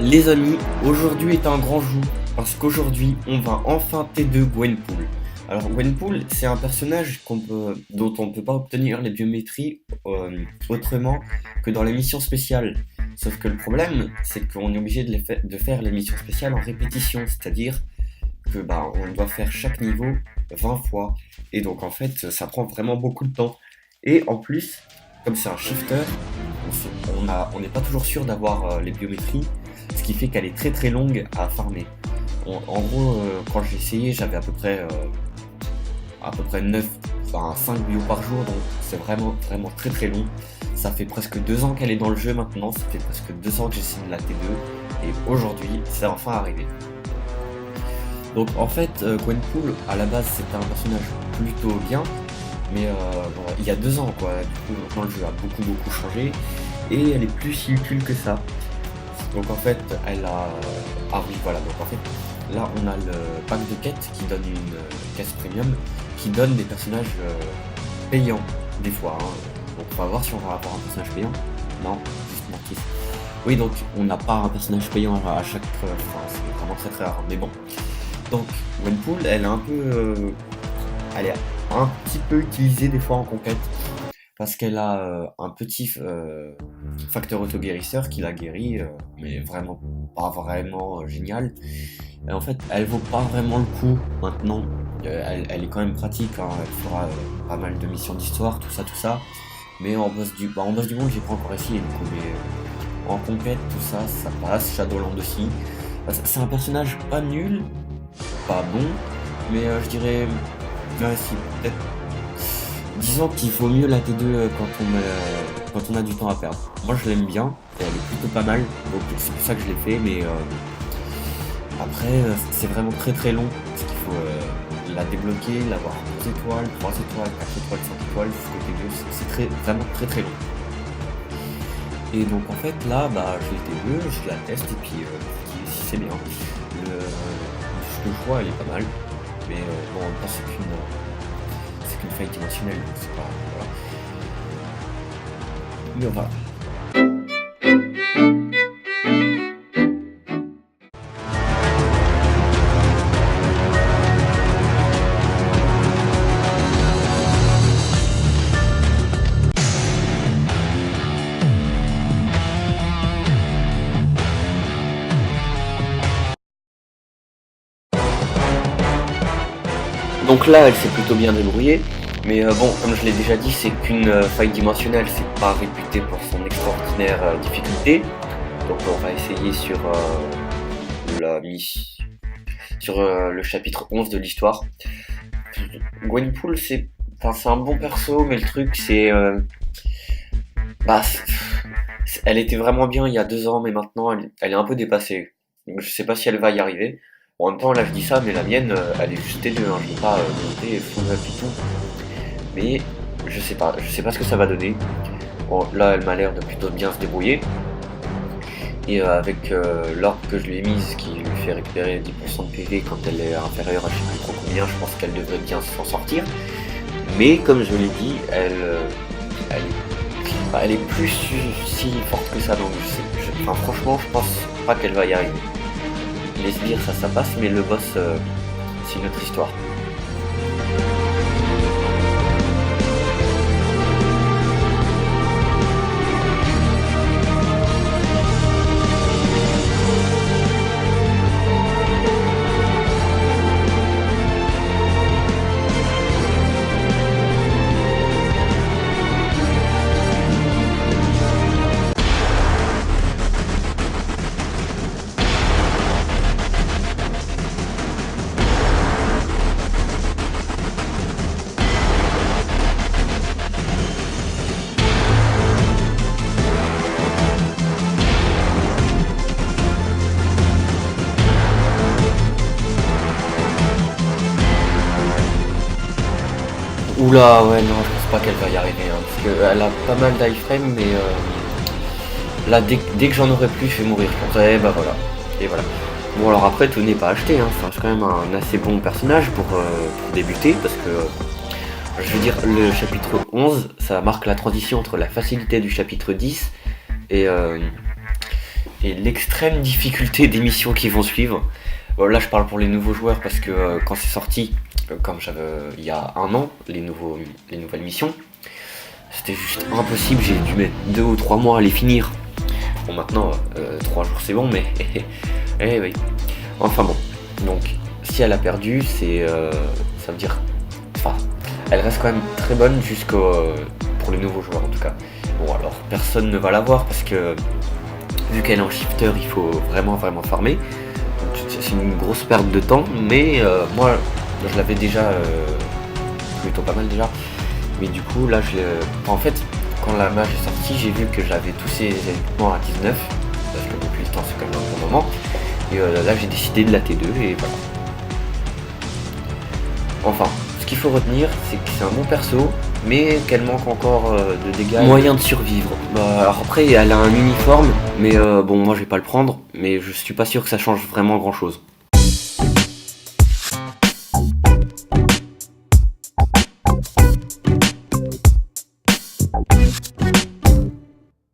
Les amis, aujourd'hui est un grand jour parce qu'aujourd'hui on va enfin T2 Gwenpool. Alors Gwenpool, c'est un personnage dont on ne peut pas obtenir les biométries autrement que dans les missions spéciales. Sauf que le problème, c'est qu'on est obligé de faire les missions spéciales en répétition, c'est-à-dire que on doit faire chaque niveau 20 fois. Et donc en fait, ça prend vraiment beaucoup de temps. Et en plus, comme c'est un shifter, on n'est pas toujours sûr d'avoir les biométries, ce qui fait qu'elle est très très longue à farmer. En gros, quand j'ai essayé, j'avais à peu près 9, enfin 5 bios par jour, donc c'est vraiment vraiment très très long. Ça fait presque 2 ans qu'elle est dans le jeu maintenant, ça fait presque 2 ans que j'essaie de la T2, et aujourd'hui, c'est enfin arrivé. Donc en fait, Gwenpool, à la base, c'était un personnage plutôt bien, mais il y a 2 ans quoi, du coup maintenant le jeu a beaucoup changé, et elle est plus si utile que ça. Donc en fait, elle a... Ah oui, voilà, donc en fait, là on a le pack de quêtes qui donne une caisse premium, qui donne des personnages payants, des fois. Hein. Donc on va voir si on va avoir un personnage payant. Non, juste Mortis. Oui, donc on n'a pas un personnage payant à chaque fois, enfin, c'est vraiment très rare, mais bon. Donc Gwenpool, elle est un petit peu utilisée des fois en conquête, parce qu'elle a un petit facteur auto-guérisseur qui la guérit, mais vraiment pas vraiment génial. Et en fait, elle vaut pas vraiment le coup maintenant. Elle est quand même pratique, hein, elle fera pas mal de missions d'histoire, tout ça. Mais en boss du monde, j'ai pas encore essayé du coup, mais en conquête, tout ça, ça passe. Shadowland aussi. C'est un personnage pas nul, pas bon, mais je dirais, ouais, si, peut-être. Disons qu'il vaut mieux la T2 quand on a du temps à perdre. Moi je l'aime bien, elle est plutôt pas mal, donc c'est pour ça que je l'ai fait, mais après c'est vraiment très très long, parce qu'il faut la débloquer, l'avoir 2 étoiles, 3 étoiles, 4 étoiles, 5 étoiles, jusqu'au T2, vraiment très très long. Et donc en fait là, je l'ai T2, je la teste, et puis si c'est bien. Ce que je vois, elle est pas mal, mais bon, en même temps c'est qu'une faille dimensionnelle, donc c'est pas... Voilà. Mais voilà. Donc là, elle s'est plutôt bien débrouillée, mais bon, comme je l'ai déjà dit, c'est qu'une faille dimensionnelle, c'est pas réputé pour son extraordinaire difficulté. Donc on va essayer sur le chapitre 11 de l'histoire. Gwenpool, c'est un bon perso, mais le truc, bah, elle était vraiment bien il y a 2 ans, mais maintenant, elle est un peu dépassée. Donc je sais pas si elle va y arriver. Bon, en même temps, là je dis ça, mais la mienne, elle est juste T2, hein. Je l'ai pas montée full up et tout. Mais je sais pas ce que ça va donner. Bon, là, elle m'a l'air de plutôt bien se débrouiller. Et avec l'orbe que je lui ai mise, qui lui fait récupérer 10% de PV quand elle est inférieure à je sais plus trop combien, je pense qu'elle devrait bien s'en sortir. Mais comme je l'ai dit, elle est plus si forte que ça, donc enfin, franchement, je pense pas qu'elle va y arriver. Les sbires, ça passe, mais le boss, c'est une autre histoire. Oula, ouais, non, je pense pas qu'elle va y arriver, hein, parce qu'elle a pas mal d'iframe, mais là, dès que j'en aurai plus, je vais mourir, je pense. Et bah voilà, et voilà. Bon, alors après, tout n'est pas acheté, hein, ça reste quand même un assez bon personnage pour débuter, parce que, je veux dire, le chapitre 11, ça marque la transition entre la facilité du chapitre 10 et, et l'extrême difficulté des missions qui vont suivre. Là, je parle pour les nouveaux joueurs parce que quand c'est sorti, comme j'avais il y a un an, les nouvelles missions, c'était juste impossible. J'ai dû mettre 2 ou 3 mois à les finir. Bon, maintenant, 3 jours c'est bon, mais eh oui. Enfin bon, donc si elle a perdu, ça veut dire, enfin, elle reste quand même très bonne pour les nouveaux joueurs en tout cas. Bon, alors personne ne va l'avoir parce que vu qu'elle est en shifter, il faut vraiment farmer. Donc c'est une grosse perte de temps, mais moi je l'avais déjà plutôt pas mal déjà. Mais du coup là en fait quand la mage est sortie, j'ai vu que j'avais tous ces équipements à 19, parce que depuis le temps c'est quand même un bon moment. Et là j'ai décidé de la T2 et voilà. Enfin, ce qu'il faut retenir, c'est que c'est un bon perso, mais qu'elle manque encore de dégâts. Moyen de survivre. Bah, alors après, elle a un uniforme, mais bon, moi je vais pas le prendre, mais je suis pas sûr que ça change vraiment grand chose.